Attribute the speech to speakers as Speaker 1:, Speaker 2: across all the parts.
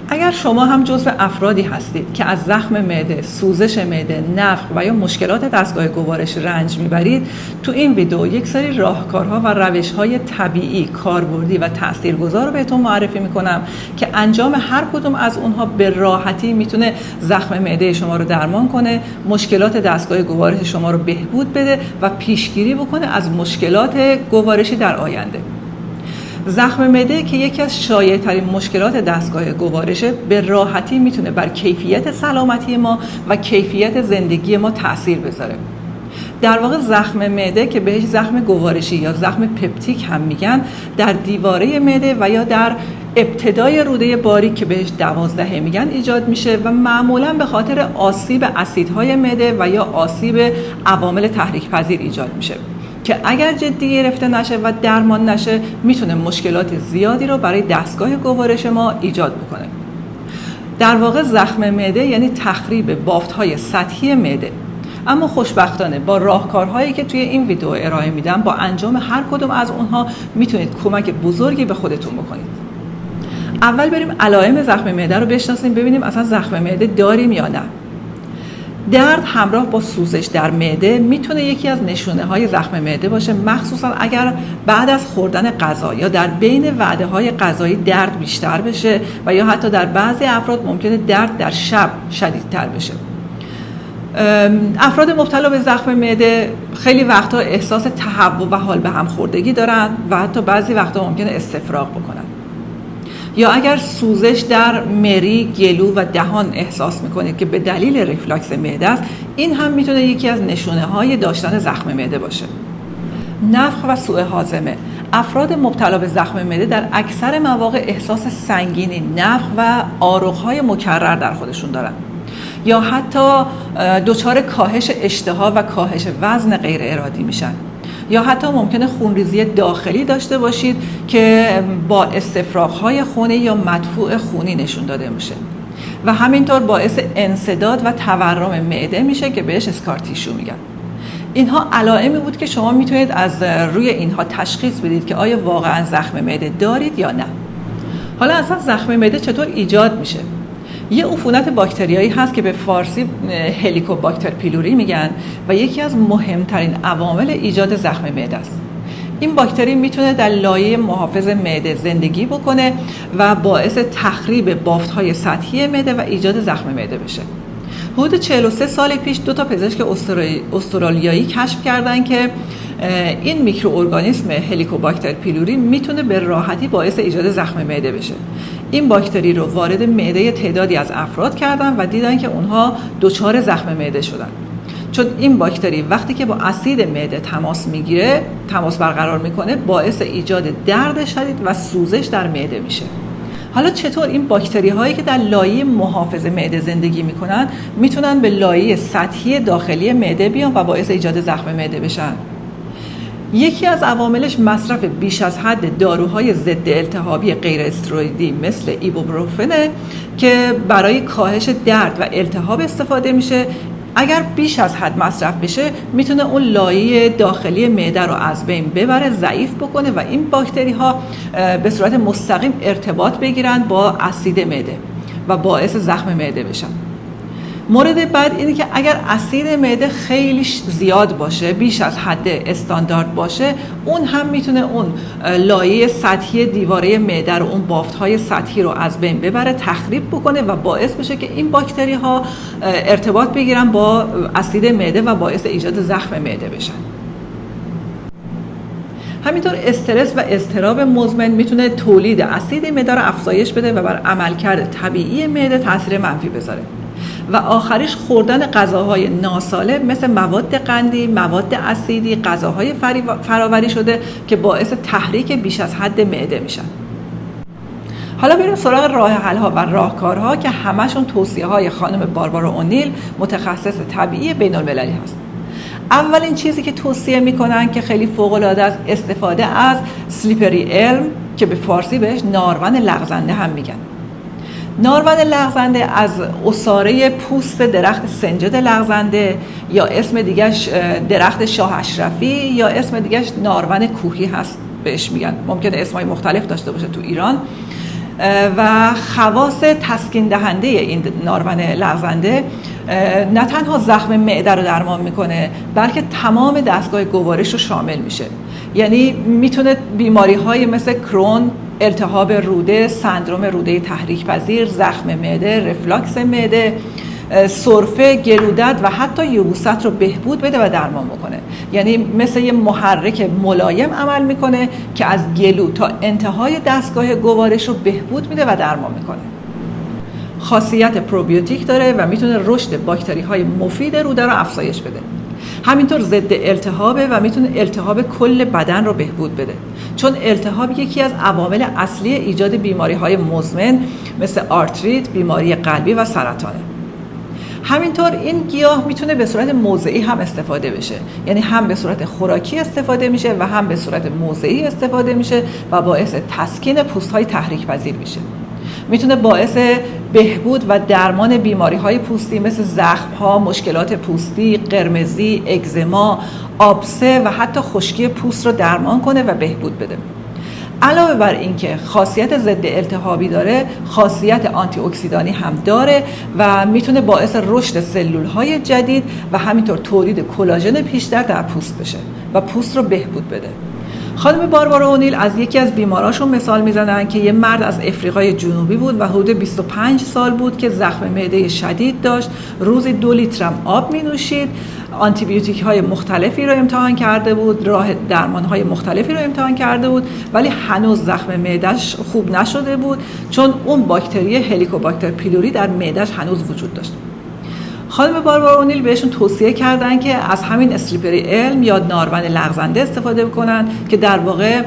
Speaker 1: اگر شما هم جزو افرادی هستید که از زخم معده، سوزش معده، نفخ و یا مشکلات دستگاه گوارش رنج میبرید، تو این ویدیو یک سری راهکارها و روش‌های طبیعی، کاربردی و تاثیرگذار رو بهتون معرفی میکنم که انجام هر کدوم از اونها به راحتی میتونه زخم معده شما رو درمان کنه، مشکلات دستگاه گوارش شما رو بهبود بده و پیشگیری بکنه از مشکلات گوارشی در آینده. زخم معده که یکی از شایع‌ترین مشکلات دستگاه گوارشه، به راحتی میتونه بر کیفیت سلامتی ما و کیفیت زندگی ما تأثیر بذاره. در واقع زخم معده که بهش زخم گوارشی یا زخم پپتیک هم میگن، در دیواره معده و یا در ابتدای روده باریک که بهش 12 میگن ایجاد میشه و معمولا به خاطر آسیب اسیدهای معده و یا آسیب عوامل تحریک پذیر ایجاد میشه که اگر جدی گرفته نشه و درمان نشه میتونه مشکلات زیادی رو برای دستگاه گوارش ما ایجاد بکنه. در واقع زخم معده یعنی تخریب بافت‌های سطحی معده. اما خوشبختانه با راهکارهایی که توی این ویدیو ارائه میدم، با انجام هر کدوم از اونها میتونید کمک بزرگی به خودتون بکنید. اول بریم علائم زخم معده رو بشناسیم، ببینیم اصلا زخم معده داریم یا نه. درد همراه با سوزش در معده میتونه یکی از نشونه‌های زخم معده باشه، مخصوصا اگر بعد از خوردن غذا یا در بین وعده‌های غذایی درد بیشتر بشه و یا حتی در بعضی افراد ممکنه درد در شب شدیدتر بشه. افراد مبتلا به زخم معده خیلی وقتا احساس تهوع و حال به هم خوردگی دارن و حتی بعضی وقتا ممکنه استفراغ بکنن. یا اگر سوزش در مری، گلو و دهان احساس میکنید که به دلیل ریفلاکس معده است، این هم میتونه یکی از نشونه‌های داشتن زخم معده باشه. نفخ و سوء هاضمه. افراد مبتلا به زخم معده در اکثر مواقع احساس سنگینی، نفخ و آروغ‌های مکرر در خودشون دارن. یا حتی دچار کاهش اشتها و کاهش وزن غیر ارادی میشن. یا حتی ممکنه خونریزی داخلی داشته باشید که با استفراغ‌های خونی یا مدفوع خونی نشون داده میشه و همینطور باعث انسداد و تورم معده میشه که بهش اسکار تیشو میگن. اینها علائمی بود که شما میتونید از روی اینها تشخیص بدید که آیا واقعا زخم معده دارید یا نه. حالا اصلا زخم معده چطور ایجاد میشه؟ یه عفونت باکتریایی هست که به فارسی هلیکوباکتر پیلوری میگن و یکی از مهمترین عوامل ایجاد زخم معده است. این باکتری میتونه در لایه محافظ معده زندگی بکنه و باعث تخریب بافت‌های سطحی معده و ایجاد زخم معده بشه. حدود 43 سال پیش 2 پزشک استرالیایی کشف کردن که این میکروارگانیسم هلیکوباکتر پیلوری میتونه به راحتی باعث ایجاد زخم معده بشه. این باکتری رو وارد معده تعدادی از افراد کردن و دیدن که اونها دچار زخم معده شدن، چون این باکتری وقتی که با اسید معده تماس برقرار میکنه، باعث ایجاد درد شدید و سوزش در معده میشه. حالا چطور این باکتری هایی که در لایه محافظ معده زندگی میکنن میتونن به لایه سطحی داخلی معده بیان و باعث ایجاد زخم معده بشن؟ یکی از عواملش مصرف بیش از حد داروهای ضد التهابی غیر استروئیدی مثل ایبوپروفنه که برای کاهش درد و التهاب استفاده میشه. اگر بیش از حد مصرف بشه میتونه اون لایه داخلی معده رو از بین ببره، ضعیف بکنه و این باکتری ها به صورت مستقیم ارتباط بگیرن با اسید معده و باعث زخم معده بشن. مورد بعد اینه که اگر اسید معده خیلی زیاد باشه، بیش از حد استاندارد باشه، اون هم میتونه اون لایه سطحی دیواره معده رو، اون بافت‌های سطحی رو از بین ببره، تخریب بکنه و باعث بشه که این باکتری ها ارتباط بگیرن با اسید معده و باعث ایجاد زخم معده بشن. همینطور استرس و اضطراب مزمن میتونه تولید اسید معده رو افزایش بده و بر عملکرد طبیعی معده تاثیر منفی بذاره. و آخریش خوردن غذاهای ناسالم مثل مواد قندی، مواد اسیدی، غذاهای فراوری شده که باعث تحریک بیش از حد معده میشن. حالا بریم سراغ راه حل ها و راهکارها که همشون توصیه های خانم باربارا اونیل، متخصص طبیعی بین المللی هست. اولین چیزی که توصیه میکنن که خیلی فوق العاده است، استفاده از سلیپری الم که به فارسی بهش نارون لغزنده هم میگن. نارون لغزنده از عصاره پوست درخت سنجد لغزنده یا اسم دیگهش درخت شاه اشرفی یا اسم دیگهش نارون کوهی هست بهش میگن، ممکنه اسمای مختلف داشته باشه تو ایران. و خواص تسکین دهنده این نارون لغزنده نه تنها زخم معده رو درمان میکنه بلکه تمام دستگاه گوارش رو شامل میشه. یعنی میتونه بیماری های مثل کرون، التهاب روده، سندرم روده تحریک پذیر، زخم معده، رفلاکس معده، سرفه، گلودرد و حتی یبوست رو بهبود بده و درمان بکنه. یعنی مثل یه محرک ملایم عمل میکنه که از گلو تا انتهای دستگاه گوارش رو بهبود میده و درمان میکنه. خاصیت پروبیوتیک داره و میتونه رشد باکتری های مفید روده رو افزایش بده. همینطور ضد التهابه و میتونه التهاب کل بدن رو بهبود بده، چون التهاب یکی از عوامل اصلی ایجاد بیماری های مزمن مثل آرتریت، بیماری قلبی و سرطانه. همینطور این گیاه میتونه به صورت موضعی هم استفاده بشه، یعنی هم به صورت خوراکی استفاده میشه و هم به صورت موضعی استفاده میشه و باعث تسکین پوست‌های تحریک پذیر میشه. میتونه باعث بهبود و درمان بیماری‌های پوستی مثل زخم‌ها، مشکلات پوستی، قرمزی، اگزما، آبسه و حتی خشکی پوست رو درمان کنه و بهبود بده. علاوه بر اینکه خاصیت ضد التهابی داره، خاصیت آنتی اکسیدانی هم داره و میتونه باعث رشد سلول‌های جدید و همینطور تولید کلاژن بیشتر در پوست بشه و پوست رو بهبود بده. خانم باربارا اونیل از یکی از بیماراشون مثال میزنن که یه مرد از افریقای جنوبی بود و حدود 25 سال بود که زخم معده شدید داشت. روزی 2 لیتر آب می نوشید، آنتی بیوتیک های مختلفی رو امتحان کرده بود، راه درمان های مختلفی رو امتحان کرده بود، ولی هنوز زخم معده‌اش خوب نشده بود چون اون باکتری هلیکوباکتر پیلوری در معده‌اش هنوز وجود داشت. خانم باربارا اونیل بهشون توصیه کردن که از همین اسلیپری الم یا نارون لغزنده استفاده بکنن که در واقع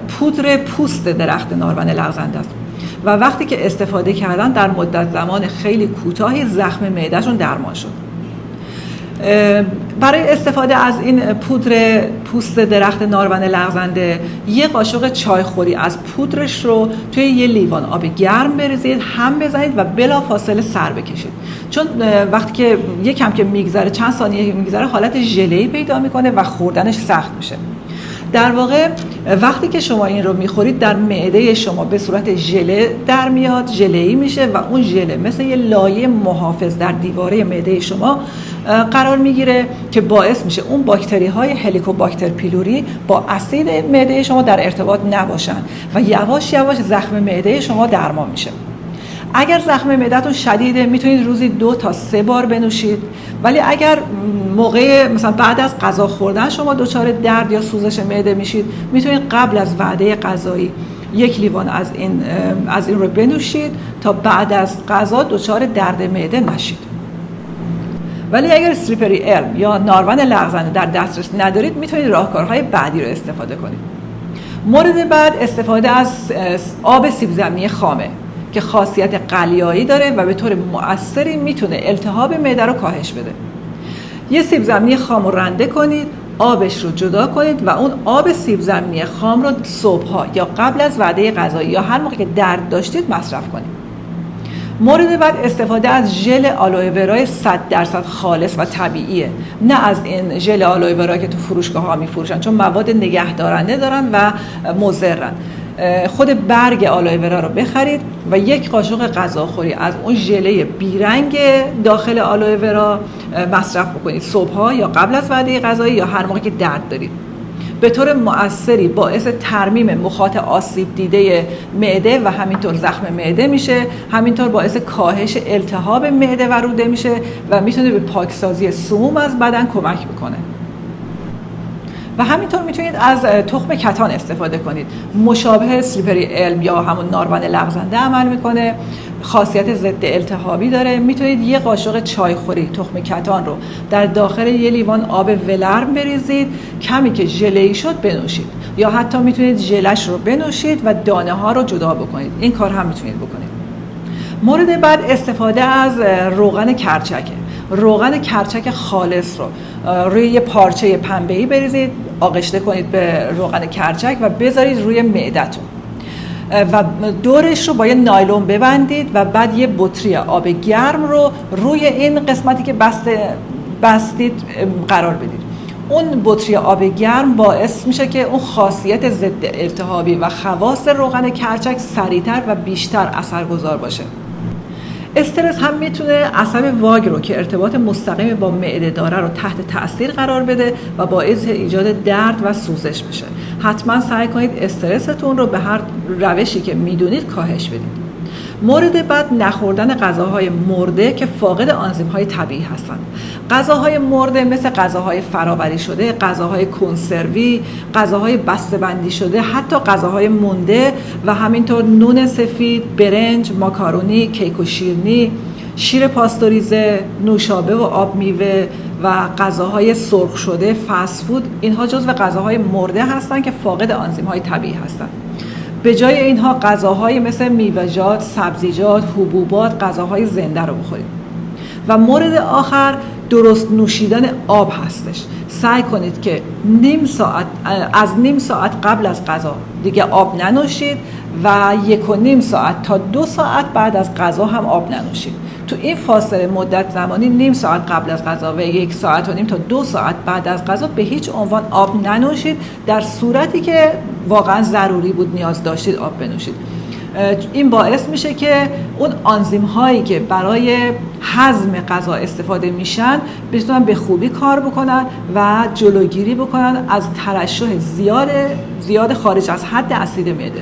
Speaker 1: پودر پوست درخت نارون لغزنده است و وقتی که استفاده کردن در مدت زمان خیلی کوتاهی زخم معدهشون درمان شد. برای استفاده از این پودر پوست درخت نارون لغزنده یه قاشق چایخوری از پودرش رو توی یه لیوان آب گرم بریزید، هم بزنید و بلافاصله سر بکشید، چون وقتی که یه کم که میگذره، چند ثانیه میگذره، حالت ژله‌ای پیدا میکنه و خوردنش سخت میشه. در واقع وقتی که شما این رو میخورید در معده شما به صورت ژله در میاد، ژله‌ای میشه و اون ژله مثل یه لایه محافظ در دیواره معده شما قرار میگیره که باعث میشه اون باکتری های هلیکوباکتر پیلوری با اسید معده شما در ارتباط نباشن و یواش یواش زخم معده شما درمان میشه. اگر زخم معده‌تون شدیده میتونید روزی 2 تا 3 بار بنوشید، ولی اگر موقع مثلا بعد از غذا خوردن شما دچار درد یا سوزش معده میشید، میتونید قبل از وعده غذایی 1 لیوان از این رو بنوشید تا بعد از غذا دچار درد معده نشید. ولی اگر اسلیپری الم یا نارون لغزنده در دسترس ندارید، میتونید راهکارهای بعدی رو استفاده کنید. مورد بعد استفاده از آب سیب زمینی خامه که خاصیت قلیایی داره و به طور مؤثری میتونه التهاب معده رو کاهش بده. یه سیب زمینی خام رو رنده کنید، آبش رو جدا کنید و اون آب سیب زمینی خام رو صبح‌ها یا قبل از وعده غذایی یا هر موقع که درد داشتید مصرف کنید. مورد بعد استفاده از ژل آلوئه ورای 100% خالص و طبیعیه، نه از این ژل آلوئه ورا که تو فروشگاه‌ها می‌فروشن، چون مواد نگهدارنده دارن و مضرن. خود برگ آلوئه ورا رو بخرید و 1 قاشق غذاخوری از اون ژله بیرنگ داخل آلوئه ورا مصرف بکنید صبح‌ها یا قبل از وعده غذایی یا هر موقع که درد دارید. به طور مؤثری باعث ترمیم مخاط آسیب دیده معده و همینطور زخم معده میشه، همینطور باعث کاهش التهاب معده و روده میشه و میتونه به پاکسازی سموم از بدن کمک میکنه. و همینطور میتونید از تخم کتان استفاده کنید، مشابه اسلیپری الم یا همون نارون لغزنده عمل میکنه، خاصیت ضد التهابی داره. میتونید 1 قاشق چایخوری تخم کتان رو در داخل 1 لیوان آب ولرم بریزید، کمی که ژله‌ای شد بنوشید، یا حتی میتونید ژلش رو بنوشید و دانه ها رو جدا بکنید. این کار هم میتونید بکنید. مورد بعد استفاده از روغن کرچکه. روغن کرچک خالص رو روی یه پارچه پنبه‌ای بریزید، آغشته کنید به روغن کرچک و بذارید روی معده‌تون و دورش رو با یه نایلون ببندید و بعد یه بطری آب گرم رو روی این قسمتی که بستید قرار بدید. اون بطری آب گرم باعث میشه که اون خاصیت ضد التهابی و خواص روغن کرچک سریعتر و بیشتر اثرگذار باشه. استرس هم میتونه عصب واگ رو که ارتباط مستقیم با معده داره رو تحت تاثیر قرار بده و باعث ایجاد درد و سوزش بشه. حتما سعی کنید استرستون رو به هر روشی که میدونید کاهش بدید. مورد بعد نخوردن غذاهای مرده که فاقد آنزیم‌های طبیعی هستند. غذاهای مرده مثل غذاهای فرآوری شده، غذاهای کنسروی، غذاهای بسته‌بندی شده، حتی غذاهای مونده و همینطور نون سفید، برنج، ماکارونی، کیک و شیرینی، شیر پاستوریزه، نوشابه و آب میوه و غذاهای سرخ شده، فست فود، اینها جزو غذاهای مرده هستند که فاقد آنزیم‌های طبیعی هستند. به جای اینها غذاهای مثل میوه‌جات، سبزیجات، حبوبات، غذاهای زنده رو بخورید. و مورد آخر درست نوشیدن آب هستش. سعی کنید که نیم ساعت قبل از غذا دیگه آب ننوشید و 1.5 ساعت تا 2 ساعت بعد از غذا هم آب ننوشید. تو این فاصله مدت زمانی نیم ساعت قبل از غذا و 1.5 ساعت تا 2 ساعت بعد از غذا به هیچ عنوان آب ننوشید. در صورتی که واقعا ضروری بود نیاز داشتید آب بنوشید. این باعث میشه که اون آنزیم هایی که برای هضم غذا استفاده میشن بتونن به خوبی کار بکنن و جلوگیری بکنن از ترشح زیاد خارج از حد اسید معده.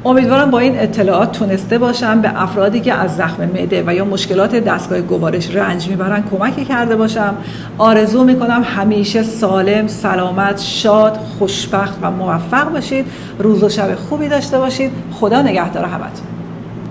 Speaker 1: امیدوارم با این اطلاعات تونسته باشم به افرادی که از زخم معده و یا مشکلات دستگاه گوارش رنج میبرن کمکی کرده باشم. آرزو میکنم همیشه سالم، سلامت، شاد، خوشبخت و موفق باشید. روز و شب خوبی داشته باشید. خدا نگهدار همتون.